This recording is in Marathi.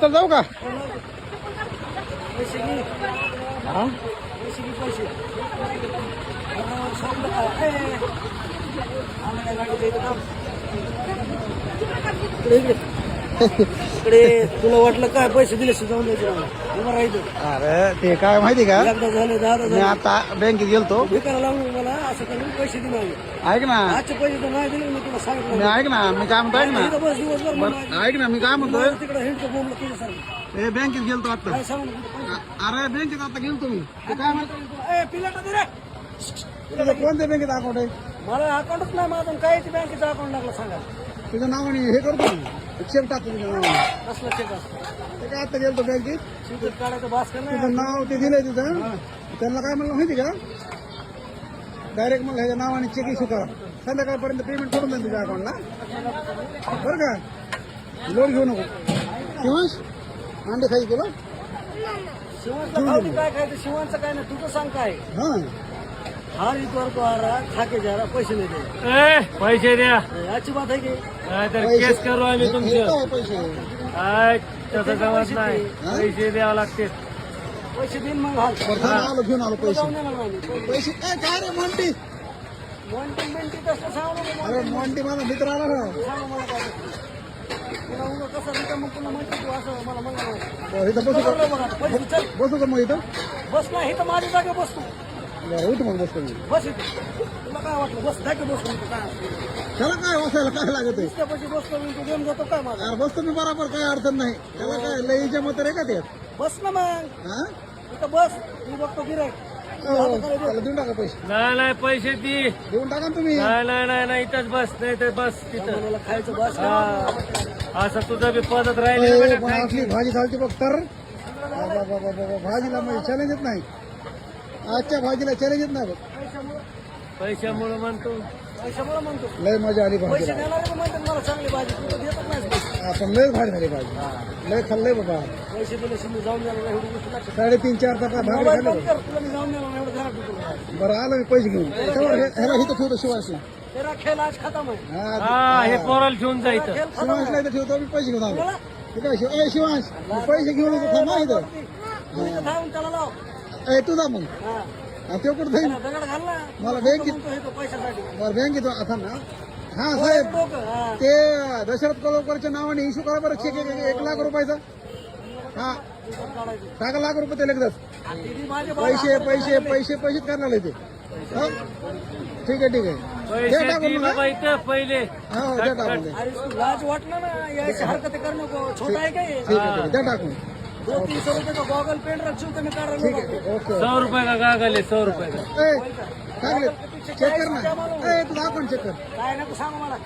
तर जाऊ का? इकडे तुला वाटलं काय पैसे दिले जाऊन द्यायचे उभं राहायचं. अरे ते काय माहिती का, एकदा झाले 10 मी आता बँकेत गेलतो. भिकायला लागलो मला असं करून पैसे दिले ऐक ना, आजचे पैसे तर नाही दिले मी तुला सांगितलं. ऐक ना, मी काय म्हणतो, ऐक इथं बस दिवसभर ना, ऐक ना, मी काय म्हणतोय, तिकडे हिंडतो बोंबलं तुझ्यासारखं हे बँकेत गेलतो आता. काय सांगू नको. अरे बँकेत आता गेलतो मी. ते काय म्हणतो, ए पिलाटा दे रे. तुझं कोणत्या बँकेत अकाउंट आहे? मला अकाउंटच नाही माझं काय बँकेचं अकाउंट लागलं सांगा. तुझ्या नावाने हे करतो मी, चेक टाकतो तुझ्या नावाने. कसलं चेक असतं ते काय आता गेलतो बँकेत, तिथं काढायचं भास्कर नाही. तुझं नाव ते दिलंय तुझं. त्यांना काय म्हणलं माहिती का, डायरेक्ट मला ह्याच्या नावाने चेक इश्यू करा, संध्याकाळपर्यंत पेमेंट करून द्या तुझ्या अकाउंटला, बरं का? लोन घेऊ नको. शिवांश अंडे खाई तुला. शिवांचं खाऊ काय खायचं शिवांचं काय नाही तुझं सांग काय. हा हार इतवर तो आ रहा खाके जा रहा पैसे नहीं दे. पैसे द्या अच्छी बात है की तर केस करू आम्ही हे तुमचे. काय पैसे? तसं जमत नाही, पैसे द्यावं लागते. पैसे देईन मग हाल परत आलो घेऊन आलो पैसे. जाऊन देणार नाही. पैसे काय रे मोंटी? मोंटी बिंटी तसं सांगू नको अरे मोंटी माझा मित्र आला ना. सांगू मला काय तुला उगा कसं रिकामं मग पुन्हा म्हणते तू असं मला म्हणलं नाही. इथं बसू का? बरोबर बघा, पैसे चल बसू का मग इथं? बस नाही इथं माझ्या जागे बस तू. बरं उठ मग बसतो मी. बस इथे तुला काय वाटलं बस जागे बस तू काय त्याला काय वाचायला काय लागत आहे? त्या पैसे बसतो मी तू घेऊन जातो काय माझा. अरे बसतो मी बरोबर, काय अडचण नाही. त्याला काय लईच्या मत रे का ते? बस ना मग हा इथं बस मी बघतो गिरायक. त्याला देऊन टाका पैसे, नाही नाही पैसे दी. देऊन टाका ना तुम्ही. नाही नाही नाही नाही इथंच बस, नाही तर बस तिथं. मला खायचं बस हा असं तुझं बी पदत राहिले ए, पण असली भाजी चालते बघ तर. भाजीला म्हणजे चॅलेंज येत नाही, आजच्या भाजीला चॅलेंज येत नाही बघ. पैशामुळे म्हणतो. पैशामुळे म्हणतो लय मजा आली पैसे भाजीला. देणारे म्हणतात मला चांगली भाजी तू तर देतच नाही पैसे. आपण लय भारी झाली भाजी, लय खाल्लंय बाबा. पैसे दिले मी जाऊन द्यायला नाही एवढी गोष्ट लक्षात. 3.5-4 तास भाकरी मोबाईल खाल्लं बंद कर तुला मी जाऊन द्यायला नाही एवढं घरात तुला. बरं आलं मी पैसे घेऊन. ह्याला इथं ठेवतो शिवांशला. तेरा खेळ आज खतम आहे. हा हे पोराला घेऊन जा इथं. खेळ खतम शिवांशला इथं ठेवतो मी, पैसे घेऊन आलो. ठीक आहे ए शिवांश, तू पैसे घेऊन येतो थांबा इथं. तू इथं थांबून त्याला लाव. ए तू जा मग. हा आणि तो कुठं जाईल? दगड घाल ना. मला बँकेत म्हणतो हे तो पैशासाठी. बरं बँकेत आता ना. हा साहेब, डोकं, हा. ते दशरथ कलोकरच्या नावाने इश्यू करा बरं चेक 1 लाख रुपयाचा. हा पैसे काढायचे. टाका लाख रुपये त्याला एकदाच. दीदी माझे पैसे पैसे पैसे पैसेच करणार आहे ते. हा? ठीक आहे ठीक आहे, द्या पैसे टाकून दी मग, बाबा हा? इथं पहिले. हो द्या टाकून द्या. अरे तू लाज वाटलं ना याची हरकत करणं छोटा आहे काय ठीक आहे ठीक आहे, द्या टाकून. 200-300 रुपये का गॉगल पेन रखू तर मी ठीक आहे काढायला ठीक आहे, ओके 100 रुपये का गागले 100 रुपये का. ए चांगले चेक कर ना. ए तुझा अकाउंट चेक कर. काय नको सांगू मला